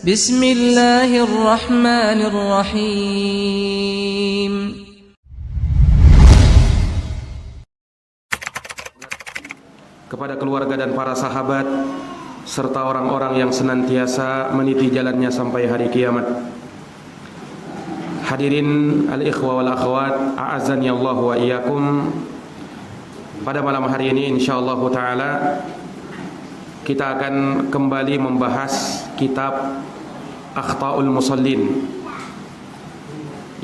Bismillahirrahmanirrahim. Kepada keluarga dan para sahabat serta orang-orang yang senantiasa meniti jalannya sampai hari kiamat. Hadirin al-ikhwa wal akhwat, a'azzani Allah wa iyyakum. Pada malam hari ini insyaallah taala kita akan kembali membahas kitab Akhtaul Musallin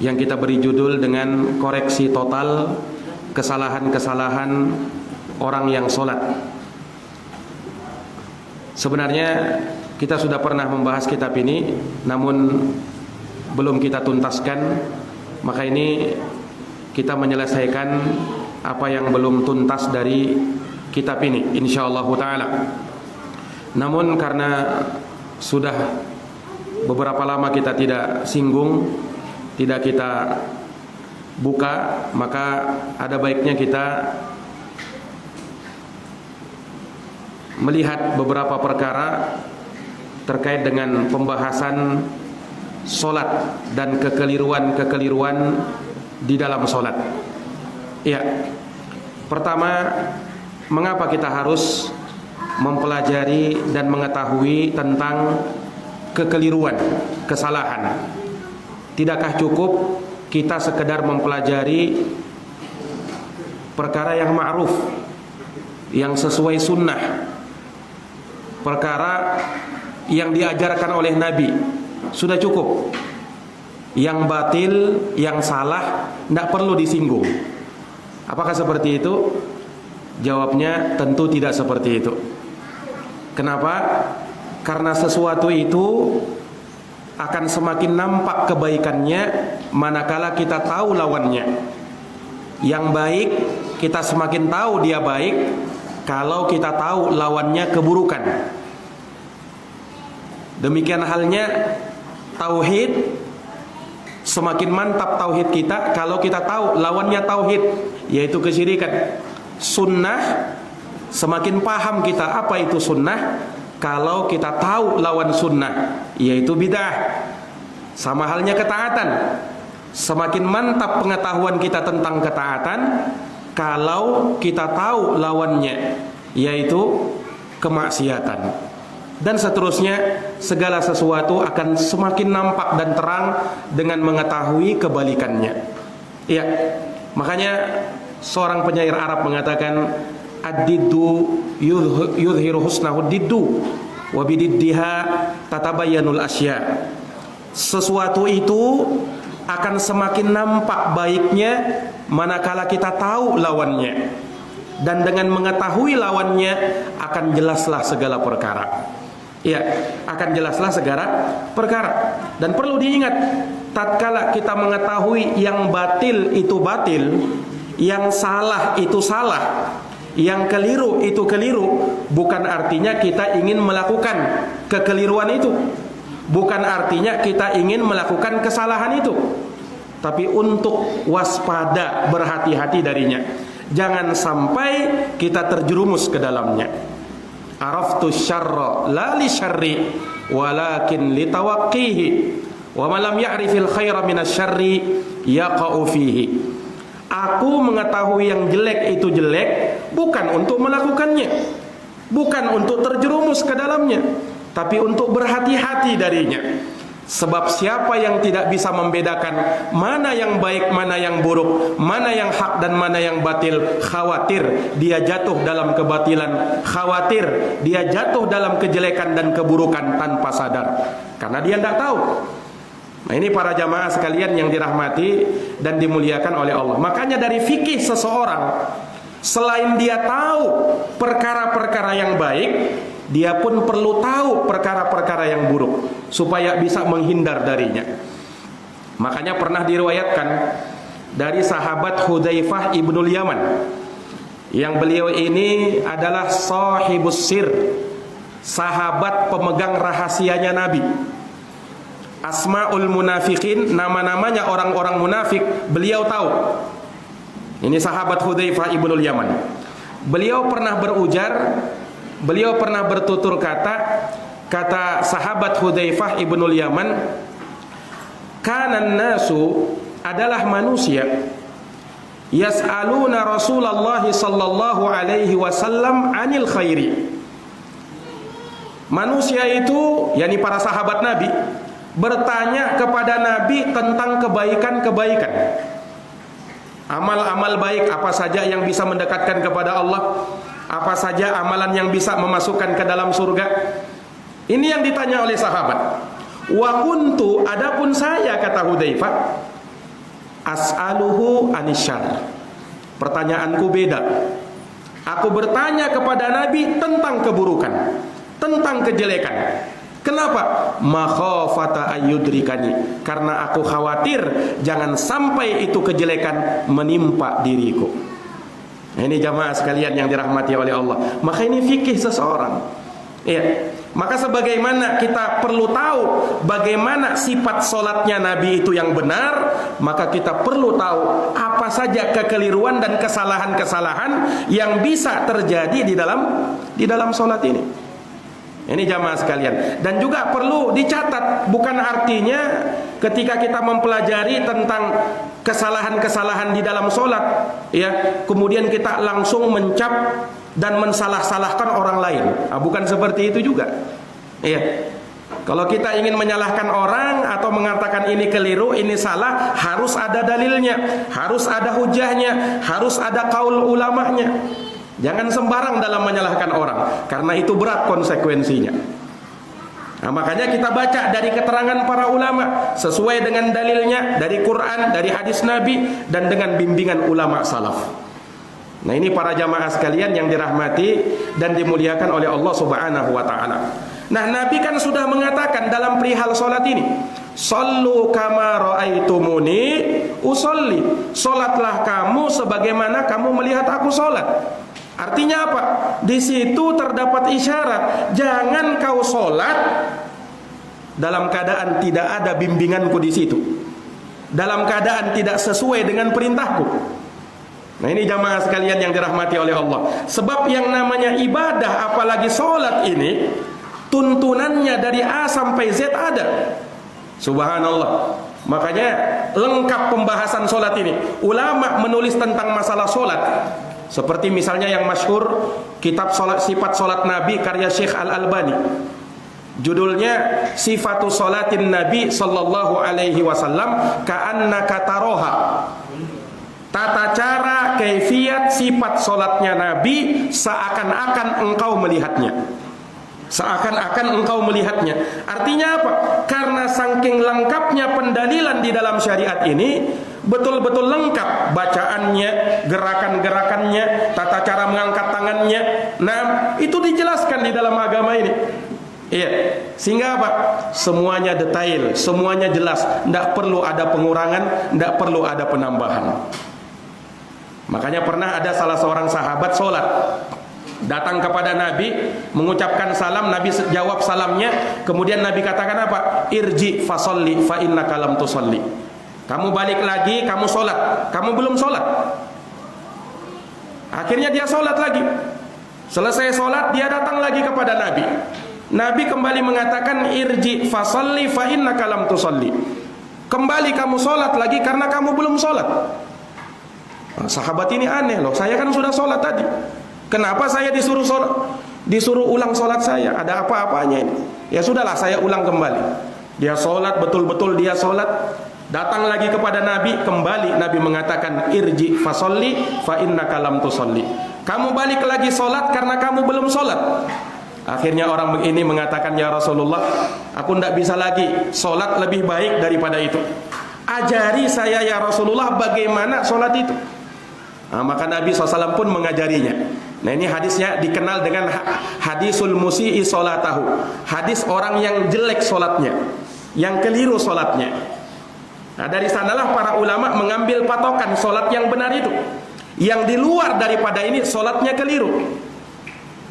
yang kita beri judul dengan koreksi total kesalahan-kesalahan orang yang sholat. Sebenarnya kita sudah pernah membahas kitab ini, namun belum kita tuntaskan. Maka ini kita menyelesaikan apa yang belum tuntas dari kitab ini, insyaallah ta'ala. Namun karena sudah beberapa lama kita tidak singgung, tidak kita buka, maka ada baiknya kita melihat beberapa perkara terkait dengan pembahasan solat dan kekeliruan-kekeliruan di dalam solat. Ya, pertama, mengapa kita harus mempelajari dan mengetahui tentang kekeliruan, kesalahan? Tidakkah cukup kita sekedar mempelajari perkara yang ma'ruf, yang sesuai sunnah, perkara yang diajarkan oleh Nabi, sudah cukup? Yang batil, yang salah, tidak perlu disinggung. Apakah seperti itu? Jawabnya tentu tidak seperti itu. Kenapa? Karena sesuatu itu akan semakin nampak kebaikannya manakala kita tahu lawannya. Yang baik kita semakin tahu dia baik kalau kita tahu lawannya keburukan. Demikian halnya tauhid, semakin mantap tauhid kita kalau kita tahu lawannya tauhid, yaitu kesyirikan. Sunnah, semakin paham kita apa itu sunnah kalau kita tahu lawan sunnah, yaitu bid'ah. Sama halnya ketaatan, semakin mantap pengetahuan kita tentang ketaatan kalau kita tahu lawannya, yaitu kemaksiatan. Dan seterusnya, segala sesuatu akan semakin nampak dan terang dengan mengetahui kebalikannya. Ya, makanya seorang penyair Arab mengatakan, ad-diddu yudhiru husnahu diddu wa bididdiha tatabayyanul asya. Sesuatu itu akan semakin nampak baiknya manakala kita tahu lawannya, dan dengan mengetahui lawannya akan jelaslah segala perkara. Ya, akan jelaslah segala perkara. Dan perlu diingat, tatkala kita mengetahui yang batil itu batil, yang salah itu salah, yang keliru itu keliru, bukan artinya kita ingin melakukan kekeliruan itu, bukan artinya kita ingin melakukan kesalahan itu, tapi untuk waspada, berhati-hati darinya. Jangan sampai kita terjerumus ke dalamnya. Araftu syarra la li syarri walakin li tawaqqihi wa man lam ya'rifil khaira minas syarri yaqa'u fihi. Aku mengetahui yang jelek itu jelek bukan untuk melakukannya, bukan untuk terjerumus ke dalamnya, tapi untuk berhati-hati darinya. Sebab siapa yang tidak bisa membedakan mana yang baik, mana yang buruk, mana yang hak dan mana yang batil, khawatir dia jatuh dalam kebatilan, khawatir dia jatuh dalam kejelekan dan keburukan tanpa sadar, karena dia tidak tahu. Nah, ini para jamaah sekalian yang dirahmati dan dimuliakan oleh Allah. Makanya dari fikih seseorang, selain dia tahu perkara-perkara yang baik, dia pun perlu tahu perkara-perkara yang buruk supaya bisa menghindar darinya. Makanya pernah diriwayatkan dari sahabat Hudzaifah ibnul Yaman, yang beliau ini adalah sahibus sir, sahabat pemegang rahasianya Nabi. Asmaul munafikin, nama-namanya orang-orang munafik, beliau tahu. Ini sahabat Hudzaifah ibnul Yaman. Beliau pernah berujar, beliau pernah bertutur kata, kata sahabat Hudzaifah ibnul Yaman, kanan nasu, adalah manusia, yas'aluna Rasulullah sallallahu alaihi wasallam anil khairi. Manusia itu, yakni para sahabat Nabi, bertanya kepada Nabi tentang kebaikan-kebaikan. Amal-amal baik apa saja yang bisa mendekatkan kepada Allah, apa saja amalan yang bisa memasukkan ke dalam surga. Ini yang ditanya oleh sahabat. Wa kuntu, adapun saya, kata Hudzaifah, as'aluhu anisyar. Pertanyaanku beda. Aku bertanya kepada Nabi tentang keburukan, tentang kejelekan. Kenapa? Makhafata ayyudrikani, karena aku khawatir jangan sampai itu kejelekan menimpa diriku. Ini jamaah sekalian yang dirahmati oleh Allah. Maka ini fikih seseorang. Ya. Maka sebagaimana kita perlu tahu bagaimana sifat solatnya Nabi itu yang benar, maka kita perlu tahu apa saja kekeliruan dan kesalahan-kesalahan yang bisa terjadi di dalam solat ini. Ini jamaah sekalian. Dan juga perlu dicatat, bukan artinya ketika kita mempelajari tentang kesalahan-kesalahan di dalam solat, ya, kemudian kita langsung mencap dan mensalah-salahkan orang lain. Bukan seperti itu juga. Ya. Kalau kita ingin menyalahkan orang atau mengatakan ini keliru, ini salah, harus ada dalilnya, harus ada hujahnya, harus ada kaul ulamanya. Jangan sembarang dalam menyalahkan orang, karena itu berat konsekuensinya. Nah, makanya kita baca dari keterangan para ulama sesuai dengan dalilnya dari Quran, dari hadis Nabi, dan dengan bimbingan ulama salaf. Nah, ini para jamaah sekalian yang dirahmati dan dimuliakan oleh Allah Subhanahu wa taala. Nah, Nabi kan sudah mengatakan dalam perihal salat ini, "Shallu kama raaitumuni usolli." Salatlah kamu sebagaimana kamu melihat aku salat. Artinya apa? Di situ terdapat isyarat, jangan kau sholat dalam keadaan tidak ada bimbinganku di situ, dalam keadaan tidak sesuai dengan perintahku. Nah, ini jamaah sekalian yang dirahmati oleh Allah. Sebab yang namanya ibadah, apalagi sholat ini, tuntunannya dari A sampai Z ada. Subhanallah. Makanya lengkap pembahasan sholat ini. Ulama menulis tentang masalah sholat. Seperti misalnya yang masyhur kitab sifat solat Nabi karya Syekh Al-Albani. Judulnya Sifatu Salatin Nabi sallallahu alaihi wasallam ka'annaka taroha. Tata cara, kaifiyat, sifat solatnya Nabi seakan-akan engkau melihatnya. Seakan-akan engkau melihatnya. Artinya apa? Karena saking lengkapnya pendalilan di dalam syariat ini, betul-betul lengkap bacaannya, gerakan-gerakannya, tata cara mengangkat tangannya. Nah, itu dijelaskan di dalam agama ini. Iya. Sehingga apa? Semuanya detail, semuanya jelas. Tidak perlu ada pengurangan, tidak perlu ada penambahan. Makanya pernah ada salah seorang sahabat sholat, datang kepada Nabi, mengucapkan salam, Nabi jawab salamnya, kemudian Nabi katakan apa? Irji fasolli fa innaka lam tusolli. Kamu balik lagi, kamu sholat, kamu belum sholat. Akhirnya dia sholat lagi. Selesai sholat, dia datang lagi kepada Nabi. Nabi kembali mengatakan irji fasolli fa innaka lam tusolli. Kembali kamu sholat lagi karena kamu belum sholat. Nah, sahabat ini aneh loh, saya kan sudah sholat tadi. Kenapa saya disuruh ulang sholat saya? Ada apa-apanya ini? Ya sudahlah, saya ulang kembali. Dia sholat, betul-betul dia sholat. Datang lagi kepada Nabi, kembali Nabi mengatakan irji fasolli fa innaka lam tusolli. Kamu balik lagi sholat karena kamu belum sholat. Akhirnya orang ini mengatakan, ya Rasulullah, aku tidak bisa lagi sholat lebih baik daripada itu. Ajari saya ya Rasulullah bagaimana sholat itu. Nah, maka Nabi SAW pun mengajarinya. Nah, ini hadisnya dikenal dengan hadisul musi'i sholatahu. Hadis orang yang jelek sholatnya, yang keliru sholatnya. Nah, dari sanalah para ulama mengambil patokan sholat yang benar itu. Yang di luar daripada ini sholatnya keliru.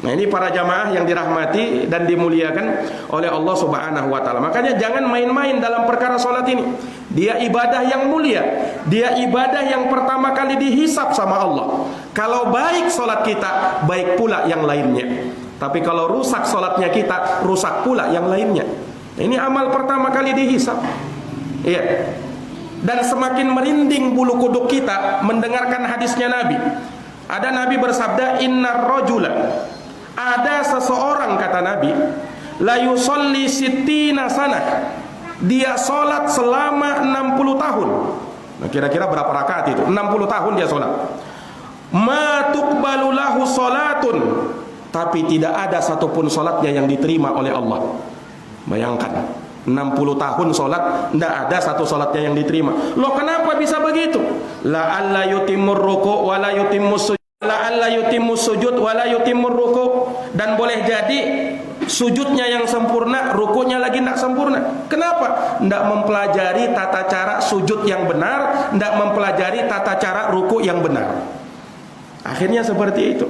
Nah, ini para jamaah yang dirahmati dan dimuliakan oleh Allah Subhanahu wa taala. Makanya jangan main-main dalam perkara salat ini. Dia ibadah yang mulia. Dia ibadah yang pertama kali dihisab sama Allah. Kalau baik salat kita, baik pula yang lainnya. Tapi kalau rusak sholatnya kita, rusak pula yang lainnya. Ini amal pertama kali dihisab. Iya. Dan semakin merinding bulu kuduk kita mendengarkan hadisnya Nabi. Ada Nabi bersabda, innar rajula, ada seseorang kata Nabi, la yusolli sittina sanah, dia sholat selama 60 tahun. Nah, kira-kira berapa rakaat itu? 60 tahun dia sholat. Ma tuqbalu lahu sholatun, tapi tidak ada satupun sholatnya yang diterima oleh Allah. Bayangkan, 60 tahun sholat, tidak ada satu sholatnya yang diterima. Loh, kenapa bisa begitu? La alla yutimur ruku' wa la yutimmus sujud, la alla yutimmus sujud wa la yutimur ruku'. Dan boleh jadi sujudnya yang sempurna, rukunya lagi tidak sempurna. Kenapa? Tidak mempelajari tata cara sujud yang benar, tidak mempelajari tata cara ruku yang benar. Akhirnya seperti itu.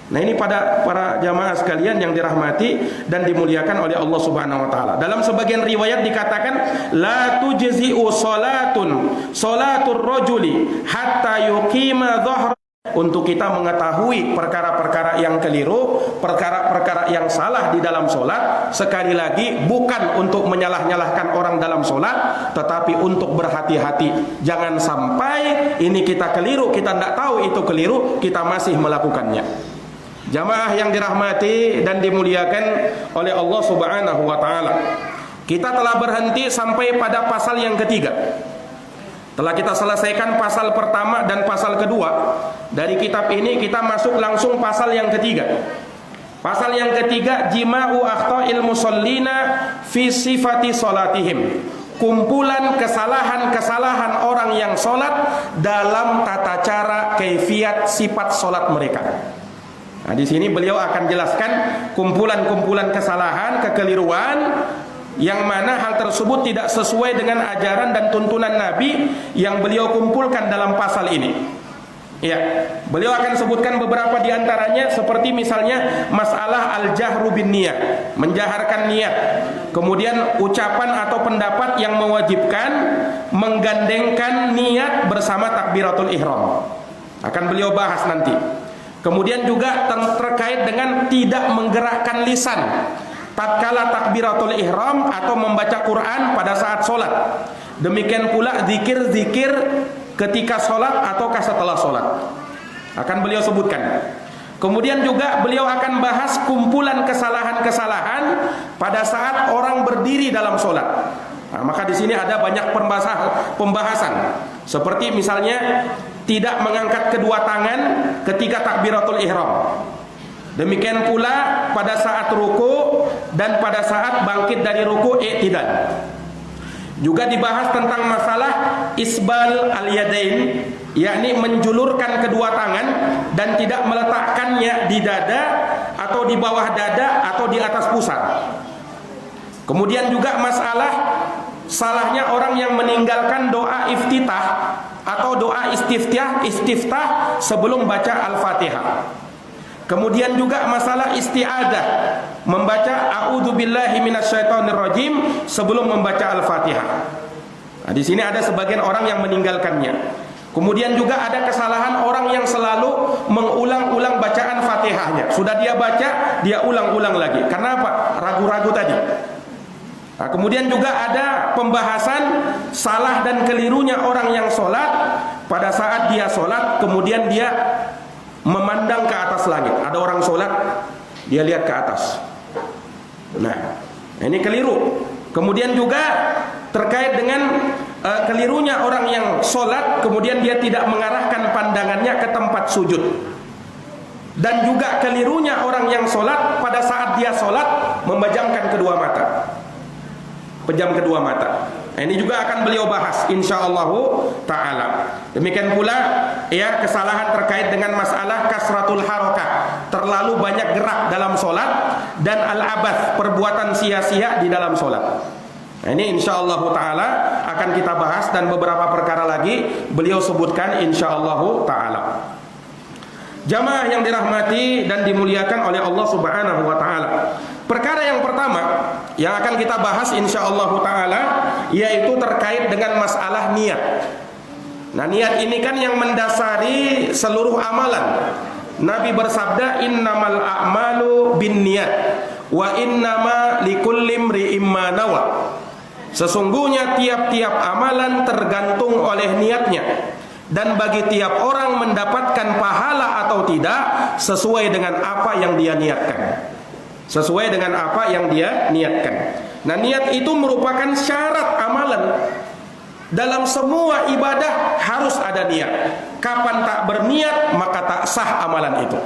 Nah, ini pada para jamaah sekalian yang dirahmati dan dimuliakan oleh Allah Subhanahu wa taala. Dalam sebagian riwayat dikatakan la tujzi'u salatur rajuli hatta yuqima dhahra. Untuk kita mengetahui perkara-perkara yang keliru, perkara-perkara yang salah di dalam solat, sekali lagi bukan untuk menyalah-nyalahkan orang dalam solat, tetapi untuk berhati-hati. Jangan sampai ini kita keliru, kita tidak tahu itu keliru, kita masih melakukannya. Jamaah yang dirahmati dan dimuliakan oleh Allah Subhanahu wa taala. Kita telah berhenti sampai pada pasal yang ketiga. Setelah kita selesaikan pasal pertama dan pasal kedua dari kitab ini, kita masuk langsung pasal yang ketiga. Pasal yang ketiga, jima'u akhta'il musallina fi sifati salatihim. Kumpulan kesalahan-kesalahan orang yang sholat dalam tata cara, kaifiat, sifat sholat mereka. Nah, di sini beliau akan jelaskan kumpulan-kumpulan kesalahan, kekeliruan yang mana hal tersebut tidak sesuai dengan ajaran dan tuntunan Nabi yang beliau kumpulkan dalam pasal ini. Ya, beliau akan sebutkan beberapa di antaranya, seperti misalnya masalah al-jahru bin niyat, menjaharkan niat. Kemudian ucapan atau pendapat yang mewajibkan menggandengkan niat bersama takbiratul ihram. Akan beliau bahas nanti. Kemudian juga terkait dengan tidak menggerakkan lisan tatkala takbiratul ihram atau membaca Quran pada saat sholat. Demikian pula zikir-zikir ketika sholat ataukah setelah sholat. Akan beliau sebutkan. Kemudian juga beliau akan bahas kumpulan kesalahan-kesalahan pada saat orang berdiri dalam sholat. Nah, maka di sini ada banyak pembahasan. Seperti misalnya tidak mengangkat kedua tangan ketika takbiratul ihram. Demikian pula pada saat ruku dan pada saat bangkit dari ruku i'tidal. Juga dibahas tentang masalah isbal al-yadain, yakni menjulurkan kedua tangan dan tidak meletakkannya di dada atau di bawah dada atau di atas pusar. Kemudian juga masalah salahnya orang yang meninggalkan doa iftitah atau doa istiftah sebelum baca Al-Fatihah. Kemudian juga masalah isti'adah, membaca a'udzubillahi minasyaitonirrajim sebelum membaca Al-Fatihah. Nah, di sini ada sebagian orang yang meninggalkannya. Kemudian juga ada kesalahan orang yang selalu mengulang-ulang bacaan Fatihahnya. Sudah dia baca, dia ulang-ulang lagi. Karena apa? Ragu-ragu tadi. Nah, kemudian juga ada pembahasan salah dan kelirunya orang yang sholat pada saat dia sholat, kemudian dia memandang ke atas langit. Ada orang sholat, dia lihat ke atas. Nah, ini keliru. Kemudian juga terkait dengan kelirunya orang yang sholat, kemudian dia tidak mengarahkan pandangannya ke tempat sujud. Dan juga kelirunya orang yang sholat pada saat dia sholat memejamkan kedua mata. Pejam kedua mata. Nah, ini juga akan beliau bahas insyaallah ta'ala. Demikian pula ya kesalahan terkait dengan masalah kasratul harakah, terlalu banyak gerak dalam sholat, dan al-abath, perbuatan sia-sia di dalam sholat. Nah, ini insyaallah ta'ala akan kita bahas, dan beberapa perkara lagi beliau sebutkan insyaallah ta'ala. Jamaah yang dirahmati dan dimuliakan oleh Allah Subhanahu wa taala. Perkara yang pertama yang akan kita bahas insyaallah ta'ala yaitu terkait dengan masalah niat. Nah, niat ini kan yang mendasari seluruh amalan. Nabi bersabda, innamal a'malu binniyat wa innama likulli imri'in ma nawa. Sesungguhnya tiap-tiap amalan tergantung oleh niatnya, dan bagi tiap orang mendapatkan pahala atau tidak sesuai dengan apa yang dia niatkan. Sesuai dengan apa yang dia niatkan. Nah, niat itu merupakan syarat amalan. Dalam semua ibadah harus ada niat. Kapan tak berniat maka tak sah amalan itu.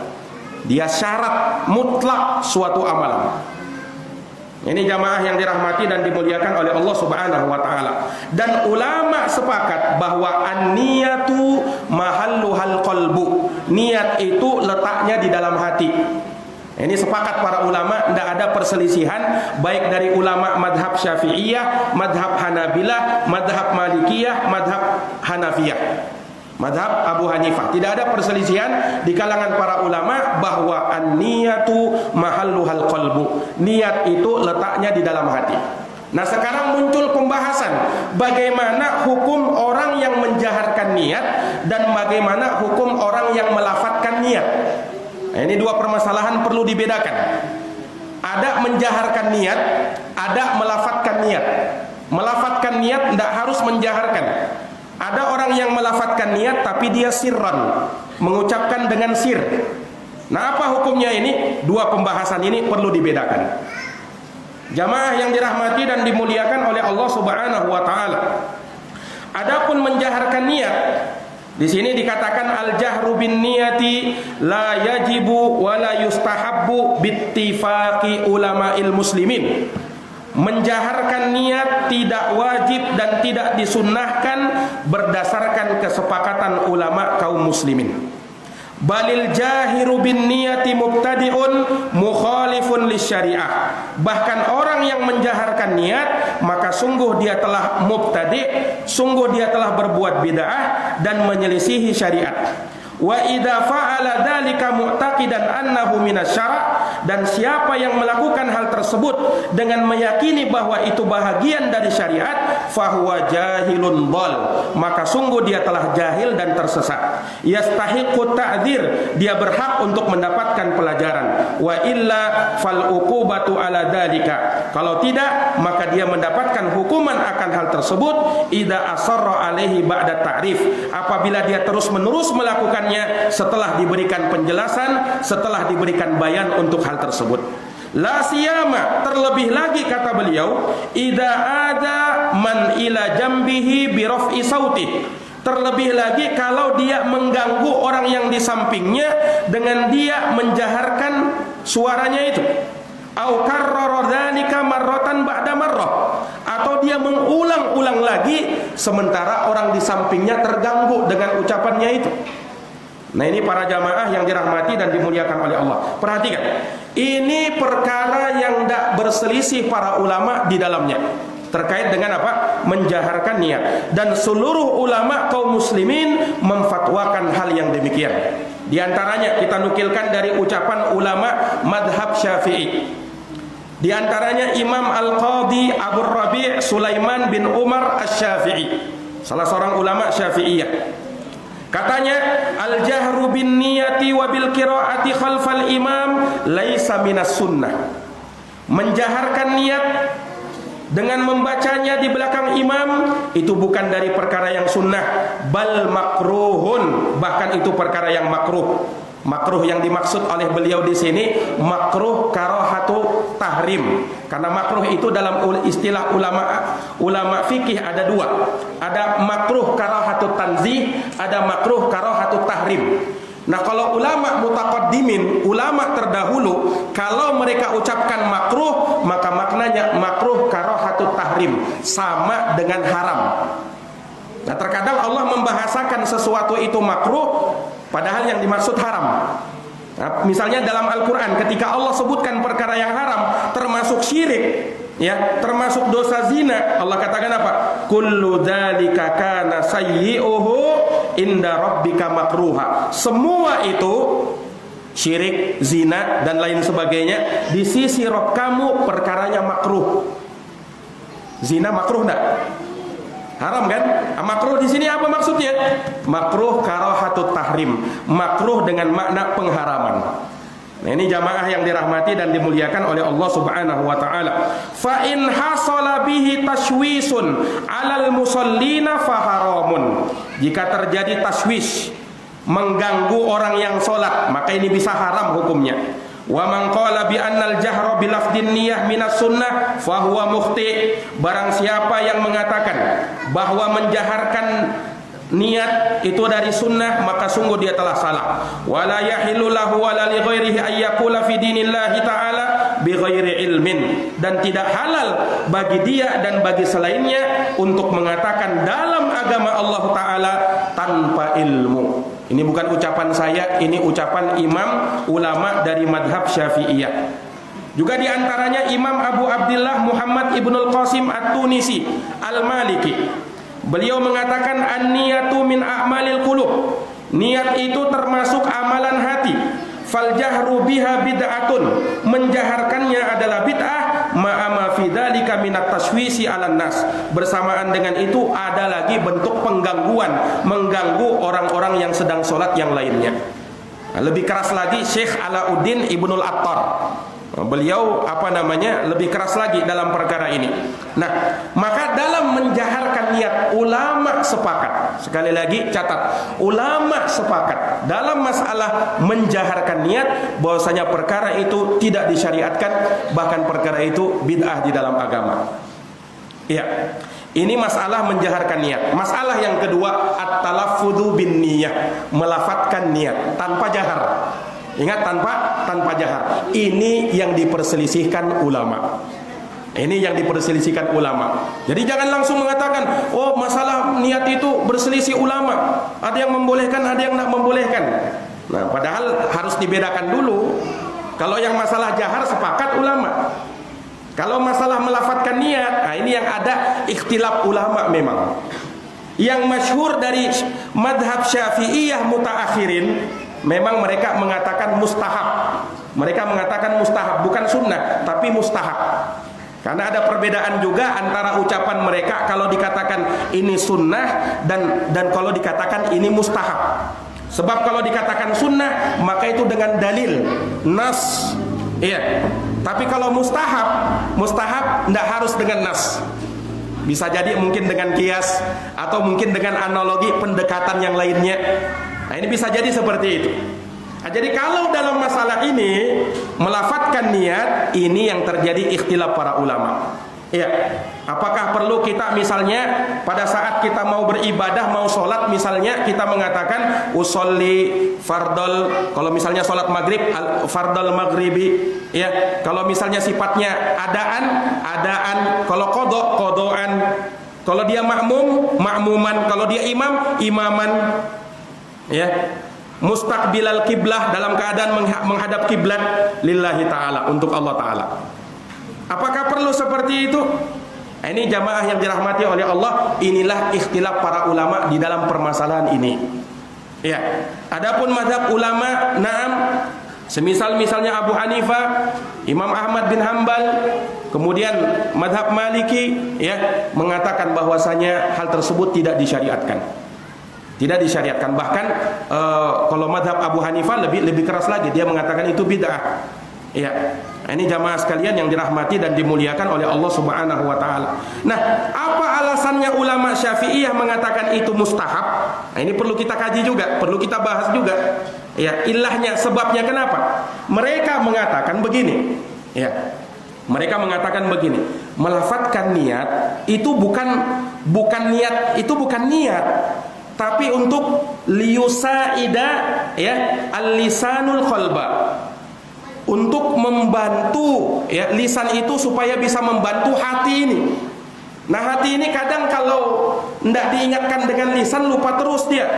Dia syarat mutlak suatu amalan. Ini jamaah yang dirahmati dan dimuliakan oleh Allah Subhanahu wa taala. Dan ulama sepakat bahwa an-niyatu mahalluhal qalbu. Niat itu letaknya di dalam hati. Ini sepakat para ulama, tidak ada perselisihan baik dari ulama madhab Syafi'iyah, madhab Hanabilah, madhab Malikiyah, madhab Hanafiyah, madhab Abu Hanifah. Tidak ada perselisihan di kalangan para ulama bahwa an-niyatu mahalluhal qalbu. Niat itu letaknya di dalam hati. Nah, sekarang muncul pembahasan bagaimana hukum orang yang menjaharkan niat dan bagaimana hukum orang yang melafatkan niat. Nah, ini dua permasalahan perlu dibedakan. Ada menjaharkan niat, ada melafatkan niat. Melafatkan niat tidak harus menjaharkan. Ada orang yang melafatkan niat tapi dia sirran, mengucapkan dengan sir. Nah, apa hukumnya ini? Dua pembahasan ini perlu dibedakan. Jamaah yang dirahmati dan dimuliakan oleh Allah Subhanahu wa taala. Adapun menjaharkan niat, di sini dikatakan al-jahru bin niyati la yajibu wa la yustahabbu bittifaqi ulama'il muslimin. Menjaharkan niat tidak wajib dan tidak disunnahkan berdasarkan kesepakatan ulama kaum muslimin. Balil jahiru bin niyati mubtadi'un mukhalifun lisyariah. Bahkan orang yang menjaharkan niat, maka sungguh dia telah mubtadi', sungguh dia telah berbuat bid'ah dan menyelisihi syariat. Wa idza fa'ala dzalika mu'taqidan annahu minasyara', dan siapa yang melakukan hal tersebut dengan meyakini bahwa itu bahagian dari syariat, fahuwa jahilun dhal, maka sungguh dia telah jahil dan tersesat. Yastahiqu ta'dzir, dia berhak untuk mendapatkan pelajaran. Wa illa fal uqubatu ala dzalika, kalau tidak maka dia mendapatkan hukuman akan hal tersebut idza asarra alaihi ba'da ta'rif, apabila dia terus-menerus melakukannya setelah diberikan penjelasan, setelah diberikan bayan untuk hal tersebut. La siyama, terlebih lagi kata beliau, idza ada man ila jambihi bi raf'i sauti, terlebih lagi kalau dia mengganggu orang yang di sampingnya dengan dia menjaharkan suaranya itu. Au karrara dzalika marratan ba'da marrah, atau dia mengulang-ulang lagi sementara orang di sampingnya terganggu dengan ucapannya itu. Nah, ini para jamaah yang dirahmati dan dimuliakan oleh Allah. Perhatikan, ini perkara yang tidak berselisih para ulama di dalamnya terkait dengan apa? Menjaharkan niat. Dan seluruh ulama kaum muslimin memfatwakan hal yang demikian. Di antaranya kita nukilkan dari ucapan ulama madhab Syafi'i. Di antaranya Imam Al-Qadhi Abu Rabi' Sulaiman bin Umar Asy-Syafi'i, salah seorang ulama Syafi'iyah. Katanya, al-jahru bin niyati wa bil qiraati khalfal imam laisa minas sunnah. Menjaharkan niat dengan membacanya di belakang imam itu bukan dari perkara yang sunnah, bal makruhun, bahkan itu perkara yang makruh. Makruh yang dimaksud oleh beliau di sini makruh karahatu tahrim. Karena makruh itu dalam istilah ulama fikih ada dua. Ada makruh karahatu tanzih, ada makruh karahatu tahrim. Nah, kalau ulama mutaqaddimin, ulama terdahulu, kalau mereka ucapkan makruh, maka maknanya makruh karahatu tahrim, sama dengan haram. Nah, terkadang Allah membahasakan sesuatu itu makruh padahal yang dimaksud haram. Nah, misalnya dalam Al-Quran ketika Allah sebutkan perkara yang haram termasuk syirik, ya, termasuk dosa zina, Allah katakan apa? Kullu dzalika kana sayyi'uhu inda rabbika makruha. Semua itu syirik, zina dan lain sebagainya di sisi Rabb kamu perkaranya makruh. Zina makruh enggak? Haram kan? Makruh di sini apa maksudnya? Makruh karahatut tahrim, makruh dengan makna pengharaman. Nah, ini jamaah yang dirahmati dan dimuliakan oleh Allah Subhanahu wa taala. Fa in hasala bihi tashwisun 'alal musallina faharamun. Jika terjadi taswis, mengganggu orang yang salat, maka ini bisa haram hukumnya. Wa man qala bi annal jahra bi lafdin niyyah minas sunnah fa huwa mukhti. Barang siapa yang mengatakan bahwa menjaharkan niat itu dari sunnah, maka sungguh dia telah salah. Wala yahillu lahu wala li ghairihi ay yaqula fi dinillahi ta'ala bi ghairi ilmin. Dan tidak halal bagi dia dan bagi selainnya untuk mengatakan dalam agama Allah Ta'ala tanpa ilmu. Ini bukan ucapan saya, ini ucapan imam ulama dari madhab Syafi'iyah. Juga diantaranya Imam Abu Abdullah Muhammad Ibnul Qasim At-Tunisi Al-Maliki. Beliau mengatakan an-niyatu min a'malil qulub. Niat itu termasuk amalan hati. Fal jahru biha bid'atun. Menjaharkannya adalah bid'ah, ma'ama fi dzalika minat tashwisi 'alan nas. Bersamaan dengan itu ada lagi bentuk penggangguan, mengganggu orang-orang yang sedang sholat yang lainnya. Nah, lebih keras lagi Syekh Alauddin Ibnul Attar. Beliau lebih keras lagi dalam perkara ini. Nah, maka dalam menjaharkan niat ulama sepakat. Sekali lagi catat, ulama sepakat dalam masalah menjaharkan niat bahwasanya perkara itu tidak disyariatkan, bahkan perkara itu bid'ah di dalam agama. Iya. Ini masalah menjaharkan niat. Masalah yang kedua, at-talaffudzu bin niyah, melafatkan niat tanpa jahar. Ingat, tanpa jahar. Ini yang diperselisihkan ulama. Ini yang diperselisihkan ulama. Jadi jangan langsung mengatakan, oh masalah niat itu berselisih ulama. Ada yang membolehkan, ada yang tak membolehkan. Nah, padahal harus dibedakan dulu. Kalau yang masalah jahar sepakat ulama. Kalau masalah melafatkan niat, nah ini yang ada ikhtilaf ulama memang. Yang masyhur dari madhab Syafi'iyah mutaakhirin, memang mereka mengatakan mustahab. Mereka mengatakan mustahab, bukan sunnah, tapi mustahab. Karena ada perbedaan juga antara ucapan mereka kalau dikatakan ini sunnah dan kalau dikatakan ini mustahab. Sebab kalau dikatakan sunnah, maka itu dengan dalil, nas. Iya. Tapi kalau mustahab tidak harus dengan nas. Bisa jadi mungkin dengan kias atau mungkin dengan analogi pendekatan yang lainnya. Nah, ini bisa jadi seperti itu. Nah, jadi kalau dalam masalah ini melafatkan niat, ini yang terjadi ikhtilaf para ulama. Ya, apakah perlu kita misalnya pada saat kita mau beribadah, mau sholat misalnya kita mengatakan usolli fardol, kalau misalnya sholat maghrib fardol maghribi, ya, kalau misalnya sifatnya adaan, kalau kodoan, kalau dia makmuman, kalau dia imaman, ya, mustaqbilal kiblah, dalam keadaan menghadap kiblat lillahi ta'ala, untuk Allah ta'ala. Apakah perlu seperti itu? Nah, ini jamaah yang dirahmati oleh Allah, inilah ikhtilaf para ulama di dalam permasalahan ini. Ya, adapun mazhab ulama, na'am, misalnya Abu Hanifah, Imam Ahmad bin Hambal, kemudian mazhab Maliki, ya, mengatakan bahwasanya hal tersebut tidak disyariatkan. Tidak disyariatkan. Bahkan kalau mazhab Abu Hanifah lebih keras lagi, dia mengatakan itu bid'ah. Ya, ini jamaah sekalian yang dirahmati dan dimuliakan oleh Allah Subhanahu wa taala. Nah, apa alasannya ulama Syafi'iyah mengatakan itu mustahab? Nah, ini perlu kita kaji juga, perlu kita bahas juga. Ya, ilahnya, sebabnya kenapa? Mereka mengatakan begini. Ya. Mereka mengatakan begini, melafatkan niat itu bukan niat, tapi untuk liyusaida, ya, al-lisanul qalba. Untuk membantu, ya, lisan itu supaya bisa membantu hati ini. Nah, hati ini kadang kalau tidak diingatkan dengan lisan lupa terus dia.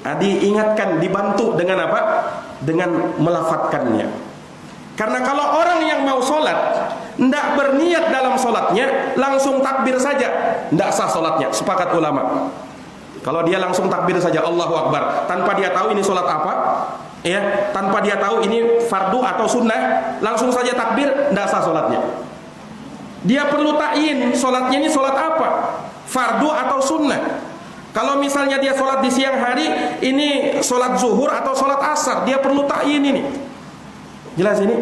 Nah, diingatkan, dibantu dengan apa? Dengan melafatkannya. Karena kalau orang yang mau sholat tidak berniat dalam sholatnya, langsung takbir saja, tidak sah sholatnya. Sepakat ulama. Kalau dia langsung takbir saja, Allahu Akbar, tanpa dia tahu ini sholat apa, ya, tanpa dia tahu ini fardu atau sunnah, langsung saja takbir, tidak sah sholatnya. Dia perlu ta'yin sholatnya ini sholat apa. fardu atau sunnah. Kalau misalnya dia sholat di siang hari, ini sholat zuhur atau sholat asar, dia perlu ta'yin ini. Jelas ini?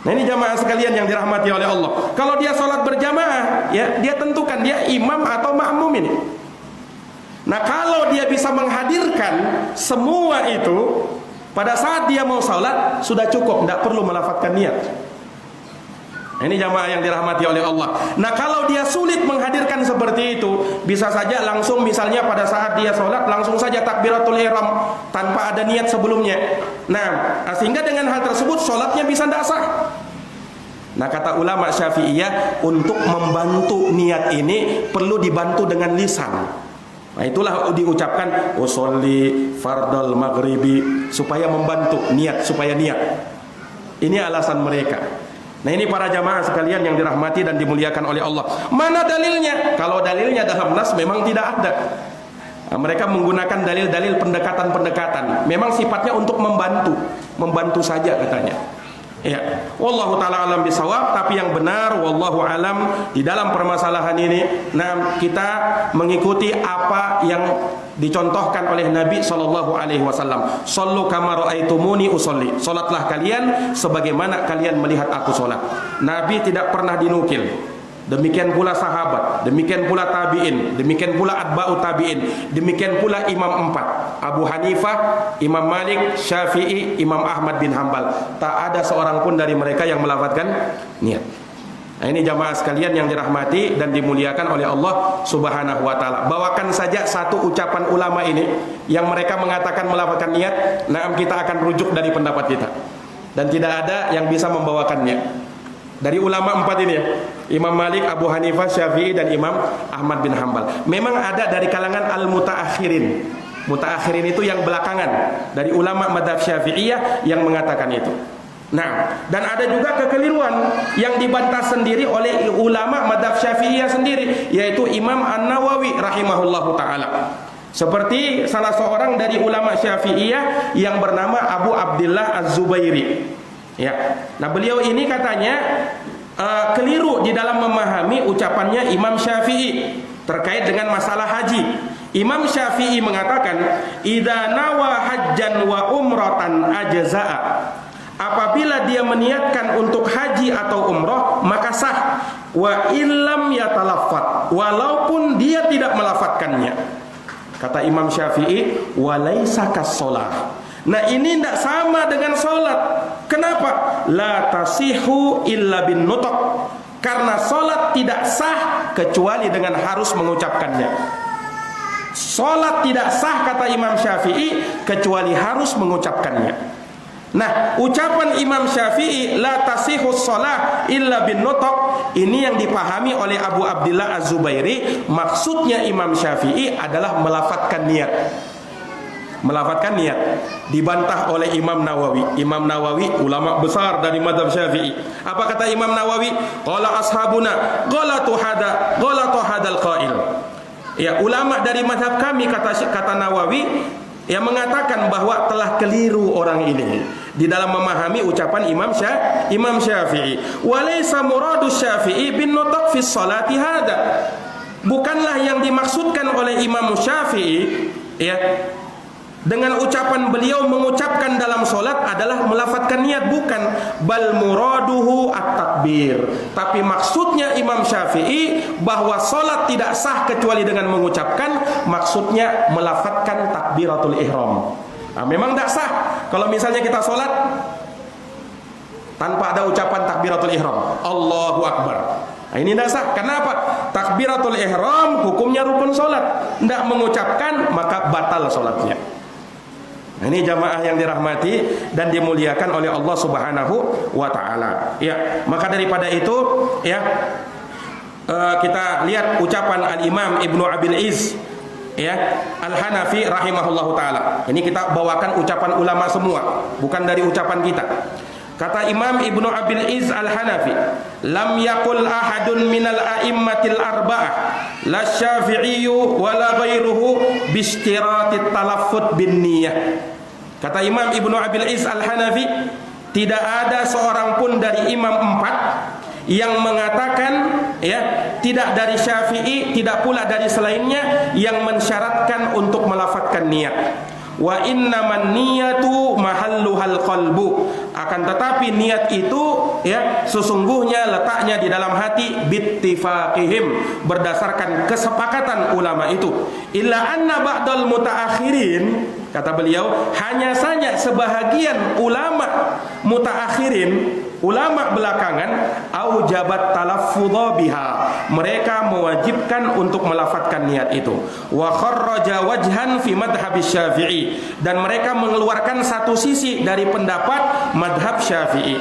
Nah ini jamaah sekalian yang dirahmati oleh Allah. Kalau dia sholat berjamaah, ya dia tentukan dia imam atau makmum ini. Nah kalau dia bisa menghadirkan semua itu pada saat dia mau sholat, sudah cukup, tidak perlu melafadzkan niat. Ini jamaah yang dirahmati oleh Allah. Nah kalau dia sulit menghadirkan seperti itu, bisa saja langsung misalnya pada saat dia sholat langsung saja takbiratul ihram tanpa ada niat sebelumnya. Nah sehingga dengan hal tersebut sholatnya bisa tidak sah. Nah kata ulama Syafi'iyah, untuk membantu niat ini perlu dibantu dengan lisan. Nah itulah diucapkan usolli fardal maghribi, supaya membantu niat, supaya niat. Ini alasan mereka. Nah ini para jamaah sekalian yang dirahmati dan dimuliakan oleh Allah. Mana dalilnya? Kalau dalilnya dalam nas memang tidak ada. Nah, mereka menggunakan dalil-dalil pendekatan-pendekatan. Memang sifatnya untuk membantu saja katanya. Ya, wallahu taala alam bisawab, tapi yang benar wallahu alam di dalam permasalahan ini, nah kita mengikuti apa yang dicontohkan oleh Nabi sallallahu alaihi wasallam. Shallu kama raaitumuni usolli. Salatlah kalian sebagaimana kalian melihat aku salat. Nabi tidak pernah dinukil. Demikian pula sahabat, demikian pula tabi'in, demikian pula atba'u tabi'in, demikian pula imam 4, Abu Hanifah, Imam Malik, Syafi'i, Imam Ahmad bin Hanbal. Tak ada seorang pun dari mereka yang melafadzkan niat. Nah ini jamaah sekalian yang dirahmati dan dimuliakan oleh Allah subhanahu wa ta'ala. Bawakan saja satu ucapan ulama ini yang mereka mengatakan melafadzkan niat. Nah kita akan rujuk dari pendapat kita. Dan tidak ada yang bisa membawakannya dari ulama 4 ini ya, Imam Malik, Abu Hanifah, Syafi'i dan Imam Ahmad bin Hanbal. Memang ada dari kalangan al-mutaakhirin. Mutaakhirin itu yang belakangan, dari ulama madhab Syafi'iyah yang mengatakan itu. Nah, dan ada juga kekeliruan yang dibantah sendiri oleh ulama madhab Syafi'iyah sendiri, yaitu Imam An-Nawawi rahimahullahu ta'ala. Seperti salah seorang dari ulama Syafi'iyah yang bernama Abu Abdillah Az-Zubairi. Ya, nah beliau ini katanya keliru di dalam memahami ucapannya Imam Syafi'i terkait dengan masalah haji. Imam Syafi'i mengatakan, "Idza nawa hajjan wa umratan ajza'a." Apabila dia meniatkan untuk haji atau umrah maka sah. Wa illam yatalaffat, walaupun dia tidak melafadzkannya. Kata Imam Syafi'i, "Walaisa kas-shalah." Nah ini tidak sama dengan sholat. Kenapa? La tasihu illa bin nutuk. Karena sholat tidak sah kecuali dengan harus mengucapkannya. Sholat tidak sah kata Imam Syafi'i kecuali harus mengucapkannya. Nah ucapan Imam Syafi'i la tasihu sholat illa bin nutuk, ini yang dipahami oleh Abu Abdillah Az-Zubairi. Maksudnya Imam Syafi'i adalah melafadzkan niat. Melafadzkan niat. Dibantah oleh Imam Nawawi. Imam Nawawi ulama besar dari mazhab Syafi'i. Apa kata Imam Nawawi? Qala ashabuna ghalatu hadal qail. Ya, ulama dari mazhab kami kata Nawawi yang mengatakan bahwa telah keliru orang ini di dalam memahami ucapan Imam Syafi'i. Walaysa muradu Syafi'i bin nutuk fi sholati hada. Bukanlah yang dimaksudkan oleh Imam Syafi'i ya dengan ucapan beliau mengucapkan dalam solat adalah melafadzkan niat, bukan. Bal muraduhu at-takbir. Tapi maksudnya Imam Syafi'i bahwa solat tidak sah kecuali dengan mengucapkan, maksudnya melafadzkan takbiratul ihram. Nah, memang tidak sah kalau misalnya kita solat tanpa ada ucapan takbiratul ihram, Allahu Akbar. Nah, ini tidak sah. Kenapa? Takbiratul ihram hukumnya rukun solat. Tidak mengucapkan maka batal solatnya. Nah, ini jamaah yang dirahmati dan dimuliakan oleh Allah Subhanahu wa taala. Ya, maka daripada itu ya kita lihat ucapan Al-Imam Ibnu Abil Iz ya Al-Hanafi rahimahullahu taala. Ini kita bawakan ucapan ulama semua, bukan dari ucapan kita. Kata Imam Ibnu Abil Iz Al-Hanafi, lam yakul ahadun minal a'immatil arba'ah la Syafi'iyyu wa la ghairuhu bishtiratit talaffut bin niyah. Kata Imam Ibnu Abil Iz Al-Hanafi, tidak ada seorang pun dari imam 4 yang mengatakan ya tidak dari Syafi'i, tidak pula dari selainnya yang mensyaratkan untuk melafadzkan niat. Wa innaman niyatu mahalluhal qalbu, akan tetapi niat itu ya sesungguhnya letaknya di dalam hati, bittifaqihim, berdasarkan kesepakatan ulama itu. Illa anna ba'dal mutaakhirin, kata beliau, hanya saja sebahagian ulama mutaakhirin, ulama belakangan, aujabat talaffudha biha, mereka mewajibkan untuk melafadzkan niat itu. Wa kharraja wajhan fi madhhab Syafi'i, dan mereka mengeluarkan satu sisi dari pendapat madhab Syafi'i.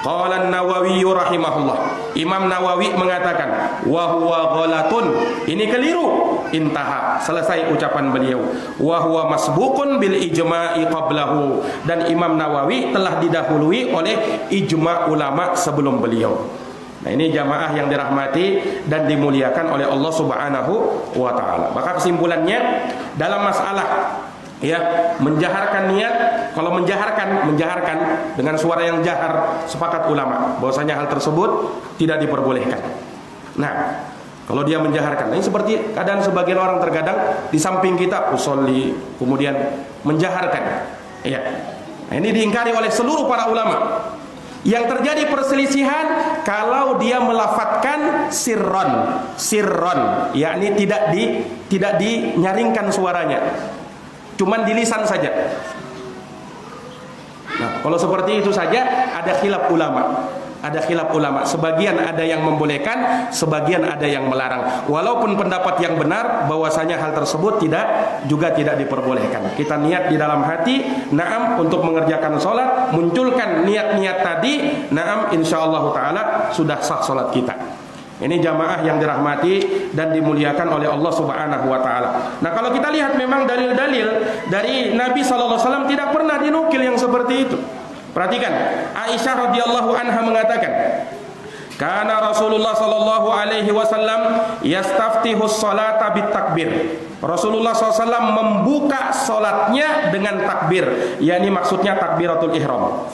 Qala an-Nawawi rahimahullah, Imam Nawawi mengatakan, wa huwa ghalatun, ini keliru. Intaha, selesai ucapan beliau. Wa huwa masbuqun bil ijma'i qablahu, dan Imam Nawawi telah didahului oleh ijma' ulama sebelum beliau. Nah, ini jamaah yang dirahmati dan dimuliakan oleh Allah Subhanahu wa taala. Maka kesimpulannya dalam masalah ya menjaharkan niat, kalau menjaharkan dengan suara yang jahar, sepakat ulama bahwasanya hal tersebut tidak diperbolehkan. Nah, kalau dia menjaharkan, ini seperti keadaan sebagian orang terkadang di samping kita usolli kemudian menjaharkan. Ya. Nah, ini diingkari oleh seluruh para ulama. Yang terjadi perselisihan kalau dia melafadzkan sirron, yakni tidak dinyaringkan suaranya, cuman di lisan saja. Nah, kalau seperti itu saja ada khilaf ulama. Sebagian ada yang membolehkan, sebagian ada yang melarang. Walaupun pendapat yang benar bahwasanya hal tersebut juga tidak diperbolehkan. Kita niat di dalam hati, na'am, untuk mengerjakan sholat, munculkan niat-niat tadi, na'am, insyaallah taala sudah sah sholat kita. Ini jamaah yang dirahmati dan dimuliakan oleh Allah Subhanahu wa taala. Nah, kalau kita lihat memang dalil-dalil dari Nabi sallallahu alaihi wasallam tidak pernah dinukil yang seperti itu. Perhatikan, Aisyah radhiyallahu anha mengatakan, "Kana Rasulullah sallallahu alaihi wasallam yastaftihus salata bitakbir." Rasulullah SAW membuka salatnya dengan takbir, yakni maksudnya takbiratul ihram.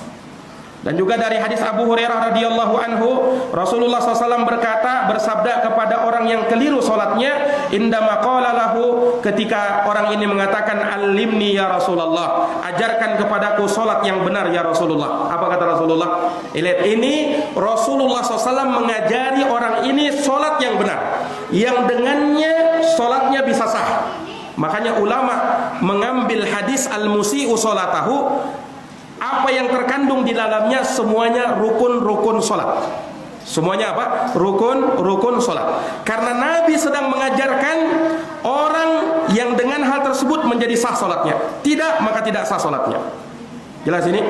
Dan juga dari hadis Abu Hurairah radhiyallahu anhu, Rasulullah SAW bersabda kepada orang yang keliru salatnya, indama qala lahu, ketika orang ini mengatakan, "Alimni ya Rasulullah, ajarkan kepadaku salat yang benar ya Rasulullah." Apa kata Rasulullah? Ini Rasulullah SAW mengajari orang ini salat yang benar, yang dengannya salatnya bisa sah. Makanya ulama mengambil hadis al-musi'u salatahu, apa yang terkandung di dalamnya semuanya rukun-rukun salat. Semuanya apa? Rukun-rukun salat. Karena Nabi sedang mengajarkan orang yang dengan hal tersebut menjadi sah salatnya. Tidak, maka tidak sah salatnya. Jelas ini?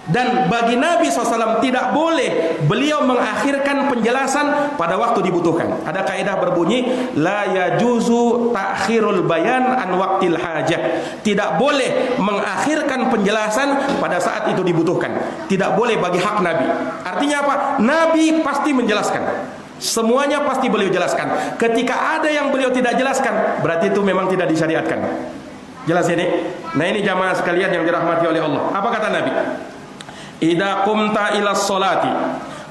Dan bagi Nabi SAW tidak boleh beliau mengakhirkan penjelasan pada waktu dibutuhkan. Ada kaidah berbunyi, la yajuzu ta'khirul bayan an waqtil hajah. Tidak boleh mengakhirkan penjelasan pada saat itu dibutuhkan. Tidak boleh bagi hak Nabi. Artinya apa? Nabi pasti menjelaskan. Semuanya pasti beliau jelaskan. Ketika ada yang beliau tidak jelaskan, berarti itu memang tidak disyariatkan. Jelas ini? Nah, ini jamaah sekalian yang dirahmati oleh Allah. Apa kata Nabi? Idza qumta ila sholati,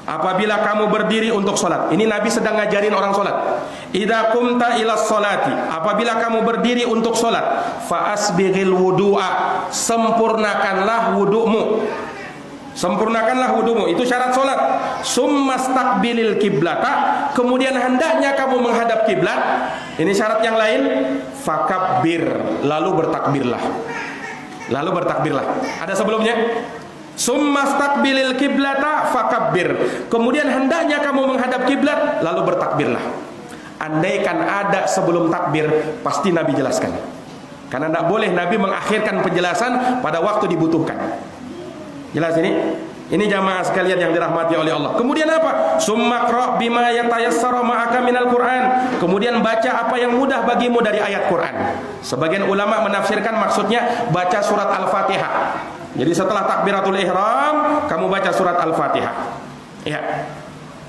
apabila kamu berdiri untuk sholat. Ini Nabi sedang ngajarin orang sholat. Idza qumta ila sholati, apabila kamu berdiri untuk sholat, fa asbighil wudu'a, sempurnakanlah wudu'mu. Sempurnakanlah wudu'mu, itu syarat sholat. Summastaqbilil kiblata, kemudian hendaknya kamu menghadap kiblat. Ini syarat yang lain. Fakabbir, lalu bertakbirlah. Ada sebelumnya. Summastaqbilil kiblata fakabbir, kemudian hendaknya kamu menghadap kiblat, lalu bertakbirlah. Andaikan ada sebelum takbir, pasti Nabi jelaskan. Karena tidak boleh Nabi mengakhirkan penjelasan pada waktu dibutuhkan. Jelas ini? Ini jamaah sekalian yang dirahmati oleh Allah. Kemudian apa? Summaqra bima yatayassara ma'aka minal Qur'an. Kemudian baca apa yang mudah bagimu dari ayat Quran. Sebagian ulama menafsirkan maksudnya baca surat Al-Fatihah. Jadi setelah takbiratul ihram, kamu baca surat Al-Fatihah. Ya.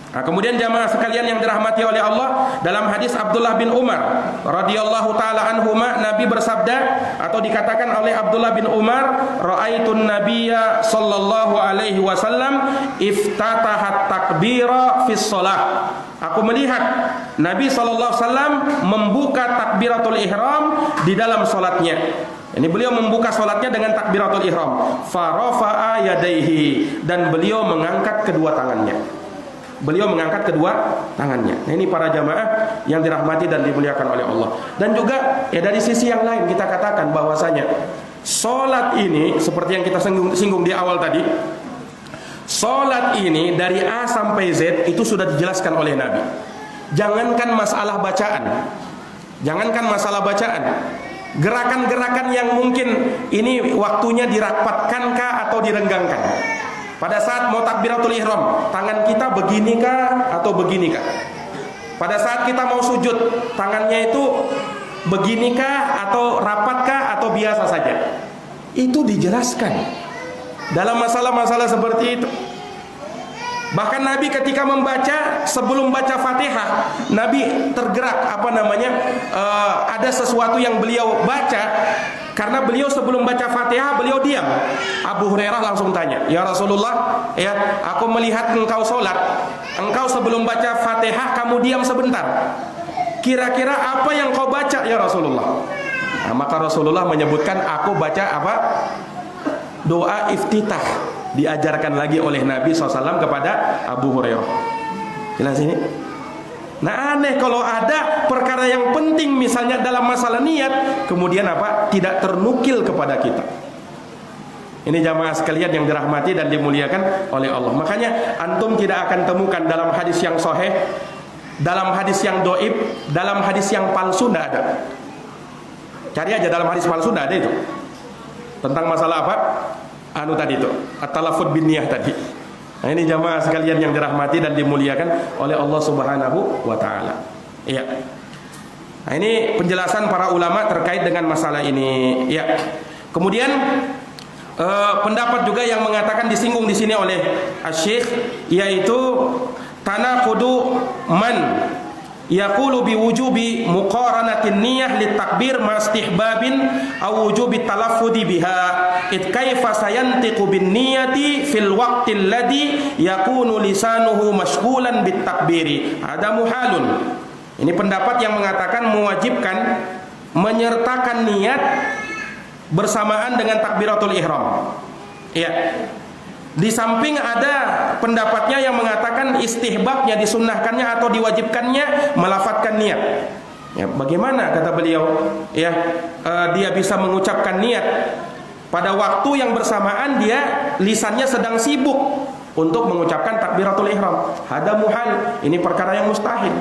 Nah, kemudian jamaah sekalian yang dirahmati oleh Allah, dalam hadis Abdullah bin Umar radhiyallahu taala anhuma, Nabi bersabda atau dikatakan oleh Abdullah bin Umar, ra'aitun nabiyya sallallahu alaihi wasallam iftatahat takbira fis shalah. Aku melihat Nabi sallallahu alaihi wasallam membuka takbiratul ihram di dalam salatnya. Ini beliau membuka salatnya dengan takbiratul ihram. Farafa'a yadaihi, dan beliau mengangkat kedua tangannya. Beliau mengangkat kedua tangannya. Nah, ini para jamaah yang dirahmati dan dimuliakan oleh Allah. Dan juga ya dari sisi yang lain kita katakan bahwasanya salat ini seperti yang kita singgung di awal tadi. Salat ini dari A sampai Z itu sudah dijelaskan oleh Nabi. Jangankan masalah bacaan. Jangankan masalah bacaan. Gerakan-gerakan yang mungkin ini waktunya dirapatkankah atau direnggangkan. Pada saat mau takbiratul ihram, tangan kita beginikah atau beginikah? Pada saat kita mau sujud, tangannya itu beginikah atau rapatkah atau biasa saja? Itu dijelaskan dalam masalah-masalah seperti itu. Bahkan Nabi ketika membaca, sebelum baca Fatihah, Nabi tergerak ada sesuatu yang beliau baca. Karena beliau sebelum baca Fatihah beliau diam. Abu Hurairah langsung tanya, "Ya Rasulullah, ya, aku melihat engkau sholat. Engkau sebelum baca Fatihah kamu diam sebentar. Kira-kira apa yang kau baca ya Rasulullah?" Nah, maka Rasulullah menyebutkan, aku baca apa? Doa iftitah, diajarkan lagi oleh Nabi SAW kepada Abu Hurairah. Jelas ini? Nah, aneh kalau ada perkara yang penting misalnya dalam masalah niat, kemudian apa? Tidak ternukil kepada kita. Ini jamaah sekalian yang dirahmati dan dimuliakan oleh Allah. Makanya antum tidak akan temukan dalam hadis yang sahih, dalam hadis yang doib, dalam hadis yang palsu, tidak ada. Cari aja dalam hadis palsu, tidak ada itu. Tentang masalah apa? Tadi itu, at-talaffuz bin niyah tadi. Nah, ini jamaah sekalian yang dirahmati dan dimuliakan oleh Allah Subhanahu wa taala. Iya. Nah, ini penjelasan para ulama terkait dengan masalah ini. Ya. Kemudian pendapat juga yang mengatakan disinggung di sini oleh Asy-Syaikh, yaitu tanaqudu man yaqulu biwujubi muqaranatin niyyah litakbir ma istihbabin aw wujubi talaffudi biha id kaifa sayantiqu bin niyyati fil waqtil ladzi yakunu lisanuhu mashghulan bit takbiri ada muhalun. Ini pendapat yang mengatakan mewajibkan menyertakan niat bersamaan dengan takbiratul ihram. Ya. Di samping ada pendapatnya yang mengatakan istihbabnya, disunnahkannya atau diwajibkannya melafadzkan niat. Ya, bagaimana kata beliau? Ya, dia bisa mengucapkan niat pada waktu yang bersamaan dia lisannya sedang sibuk untuk mengucapkan takbiratul ihram. Hada muhal. Ini perkara yang mustahil.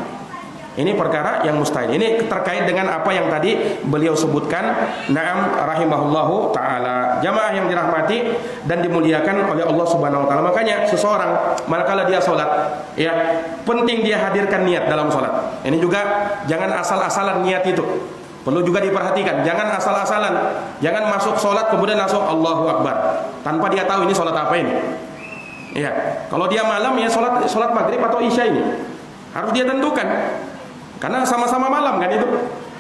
Ini perkara yang mustahil. Ini terkait dengan apa yang tadi beliau sebutkan. Naam rahimahullahu taala. Jamaah yang dirahmati dan dimuliakan oleh Allah Subhanahu wa taala. Makanya seseorang manakala dia salat, ya, penting dia hadirkan niat dalam salat. Ini juga jangan asal-asalan niat itu. Perlu juga diperhatikan. Jangan asal-asalan. Jangan masuk salat kemudian langsung Allahu Akbar tanpa dia tahu ini salat apa ini. Ya, kalau dia malam ya salat maghrib atau isya ini harus dia tentukan. Karena sama-sama malam kan itu.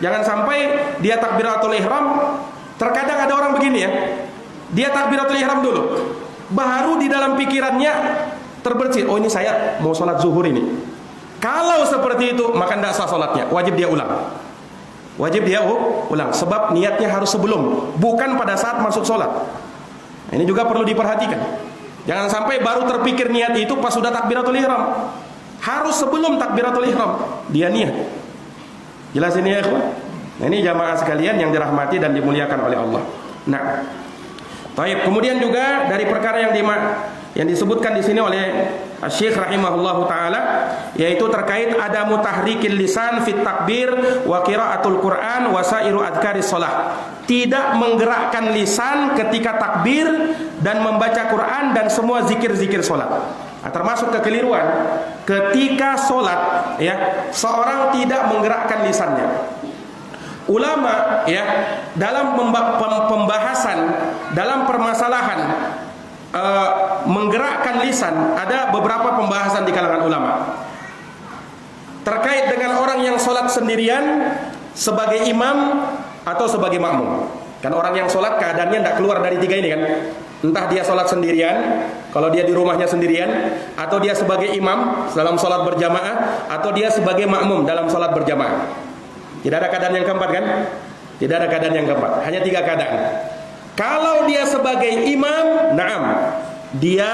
Jangan sampai dia takbiratul ihram. Terkadang ada orang begini ya. Dia takbiratul ihram dulu. Baru di dalam pikirannya terbersit, oh ini saya mau sholat zuhur ini. Kalau seperti itu maka tidak sah sholatnya. Wajib dia ulang. Wajib dia ulang. Sebab niatnya harus sebelum, bukan pada saat masuk sholat. Nah, ini juga perlu diperhatikan. Jangan sampai baru terpikir niat itu pas sudah takbiratul ihram. Harus sebelum takbiratul ihram dia niat. Jelas ini ya ikhwan? Nah, ini jamaah sekalian yang dirahmati dan dimuliakan oleh Allah. Nah, baik. Kemudian juga dari perkara yang disebutkan di sini oleh Syekh rahimahullahu taala, yaitu terkait ada mutahrikil lisan fit takbir wa qiraatul Quran wa sairu adkaris shalah. Tidak menggerakkan lisan ketika takbir dan membaca Quran dan semua zikir-zikir salat. Nah, termasuk kekeliruan ketika sholat, ya, seorang tidak menggerakkan lisannya. Ulama, ya, dalam pembahasan, dalam permasalahan menggerakkan lisan, ada beberapa pembahasan di kalangan ulama terkait dengan orang yang sholat sendirian sebagai imam atau sebagai makmum. Kan orang yang sholat keadaannya tidak keluar dari tiga ini kan. Entah dia sholat sendirian, kalau dia di rumahnya sendirian, atau dia sebagai imam dalam sholat berjamaah, atau dia sebagai makmum dalam sholat berjamaah. Tidak ada keadaan yang keempat kan? Tidak ada keadaan yang keempat, hanya tiga keadaan. Kalau dia sebagai imam, naam, dia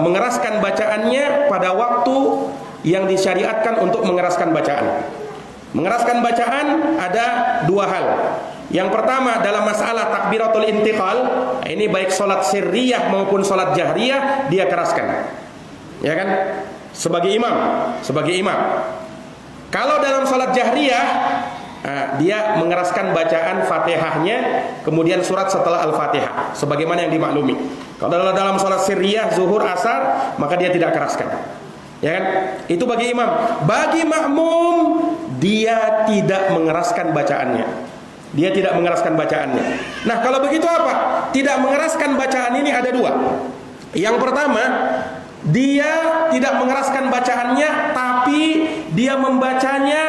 mengeraskan bacaannya pada waktu yang disyariatkan untuk mengeraskan bacaan. Mengeraskan bacaan ada dua hal. Yang pertama dalam masalah takbiratul intiqal, ini baik sholat sirriyah maupun sholat jahriyah dia keraskan, ya kan? Sebagai imam. Kalau dalam sholat jahriyah, dia mengeraskan bacaan Fatihahnya, kemudian surat setelah Al-Fatihah, sebagaimana yang dimaklumi. Kalau dalam sholat sirriyah, zuhur, asar, maka dia tidak keraskan. Ya kan? Itu bagi imam. Bagi makmum, dia tidak mengeraskan bacaannya. Nah, kalau begitu apa? Tidak mengeraskan bacaan ini ada dua. Yang pertama, dia tidak mengeraskan bacaannya, tapi dia membacanya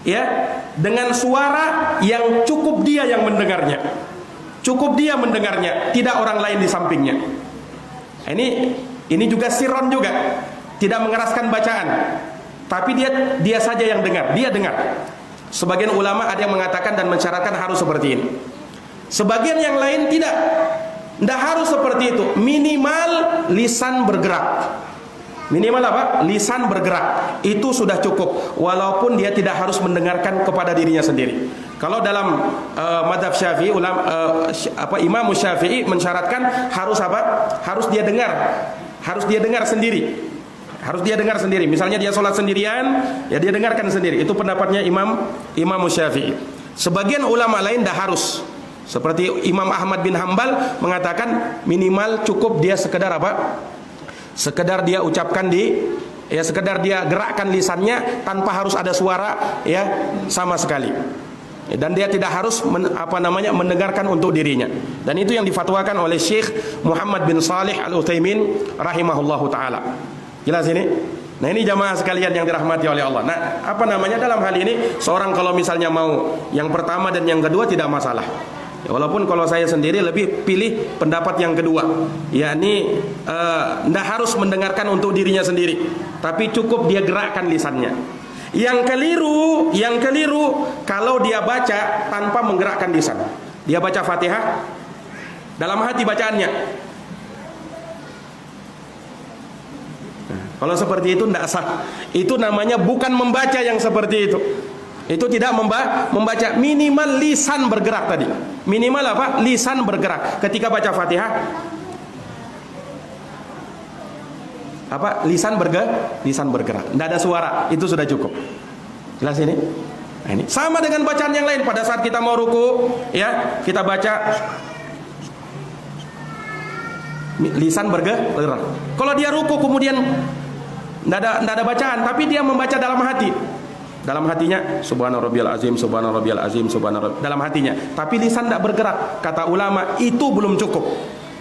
ya dengan suara yang cukup dia yang mendengarnya. Tidak orang lain di sampingnya. Ini juga sirron juga. Tidak mengeraskan bacaan, tapi dia saja yang dengar, dia dengar. Sebagian ulama ada yang mengatakan dan mensyaratkan harus seperti ini. Sebagian yang lain tidak harus seperti itu. Minimal lisan bergerak. Minimal apa? Lisan bergerak. Itu sudah cukup. Walaupun dia tidak harus mendengarkan kepada dirinya sendiri. Kalau dalam madhab Syafi'i, Imam Syafi'i mensyaratkan harus apa? Harus dia dengar. Harus dia dengar sendiri. Misalnya dia sholat sendirian, ya dia dengarkan sendiri. Itu pendapatnya Imam Syafi'i. Sebagian ulama lain dah harus. Seperti Imam Ahmad bin Hambal mengatakan minimal cukup dia sekedar apa? Sekedar dia ucapkan sekedar dia gerakkan lisannya tanpa harus ada suara ya sama sekali. Dan dia tidak harus mendengarkan untuk dirinya. Dan itu yang difatwakan oleh Syekh Muhammad bin Salih Al-Utsaimin rahimahullahu taala. Jelas ini? Nah, ini jamaah sekalian yang dirahmati oleh Allah. Nah, dalam hal ini seorang kalau misalnya mau yang pertama dan yang kedua tidak masalah. Ya, walaupun kalau saya sendiri lebih pilih pendapat yang kedua, yakni tidak harus mendengarkan untuk dirinya sendiri, tapi cukup dia gerakkan lisannya. Yang keliru kalau dia baca tanpa menggerakkan lisan. Dia baca Fatihah dalam hati bacaannya. Kalau seperti itu tidak sah. Itu namanya bukan membaca yang seperti itu. Itu tidak membaca. Minimal lisan bergerak tadi. Minimal apa? Lisan bergerak. Ketika baca Fatihah, lisan bergerak. Tidak ada suara. Itu sudah cukup. Jelas ini? Nah, ini sama dengan bacaan yang lain. Pada saat kita mau ruku, ya kita baca, lisan bergerak. Kalau dia ruku kemudian tidak ada bacaan, tapi dia membaca dalam hati. Dalam hatinya subhana rabbiyal azim, subhana rabbiyal azim, dalam hatinya. Tapi lisan tidak bergerak. Kata ulama itu belum cukup.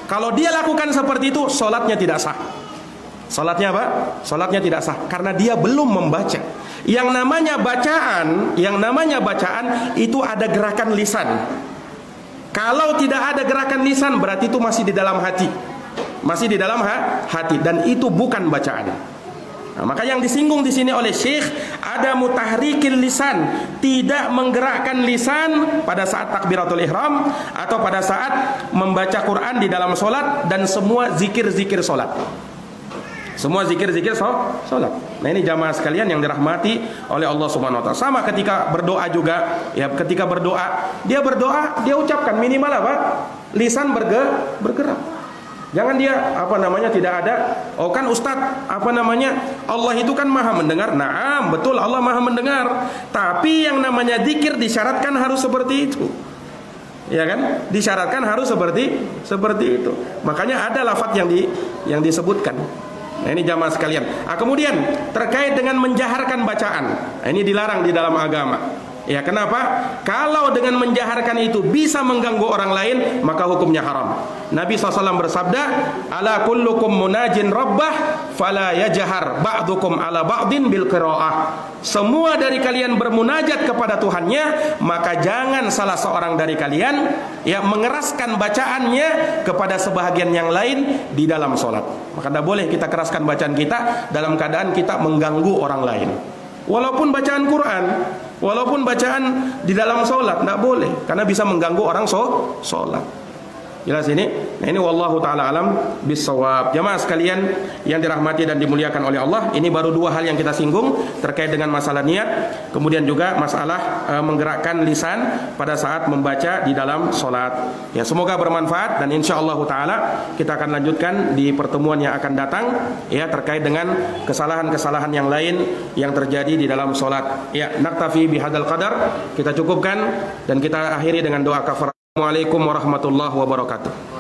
Kalau dia lakukan seperti itu, sholatnya tidak sah. Sholatnya apa? Sholatnya tidak sah karena dia belum membaca. Yang namanya bacaan itu ada gerakan lisan. Kalau tidak ada gerakan lisan berarti itu masih di dalam hati. Masih di dalam hati dan itu bukan bacaan. Nah, maka yang disinggung di sini oleh Syekh ada mutahrikil lisan, tidak menggerakkan lisan pada saat takbiratul ihram atau pada saat membaca Quran di dalam solat dan semua zikir-zikir solat. Semua zikir-zikir solat. Nah, ini jamaah sekalian yang dirahmati oleh Allah Subhanahu wa taala. Sama ketika berdoa juga, ya ketika berdoa, dia ucapkan minimal apa? Lisan bergerak. Jangan dia tidak ada. Oh kan Ustadz, Allah itu kan maha mendengar. Naam, betul Allah maha mendengar. Tapi yang namanya zikir disyaratkan harus seperti itu. Ya kan? Disyaratkan harus seperti itu. Makanya ada lafaz yang disebutkan. Nah, ini jamaah sekalian. Kemudian terkait dengan menjaharkan bacaan. Nah, ini dilarang di dalam agama. Ya, kenapa? Kalau dengan menjaharkan itu bisa mengganggu orang lain, maka hukumnya haram. Nabi SAW bersabda, ala kullukum munajin rabbah fala yajhar ba'dukum ala ba'din bil qiraah. Semua dari kalian bermunajat kepada Tuhannya, maka jangan salah seorang dari kalian ya mengeraskan bacaannya kepada sebahagian yang lain di dalam sholat. Maka tidak boleh kita keraskan bacaan kita dalam keadaan kita mengganggu orang lain. Walaupun bacaan Quran, walaupun bacaan di dalam sholat, tidak boleh, karena bisa mengganggu orang sholat. Jelas ini? Nah, ini wallahu ta'ala alam bisawab. Jamaah sekalian yang dirahmati dan dimuliakan oleh Allah, ini baru dua hal yang kita singgung terkait dengan masalah niat, kemudian juga masalah menggerakkan lisan pada saat membaca di dalam sholat. Ya, semoga bermanfaat dan insyaallah ta'ala kita akan lanjutkan di pertemuan yang akan datang ya, terkait dengan kesalahan-kesalahan yang lain yang terjadi di dalam sholat. Ya, naktafi bihadzal qadar, kita cukupkan dan kita akhiri dengan doa kafarah. Assalamualaikum warahmatullahi wabarakatuh.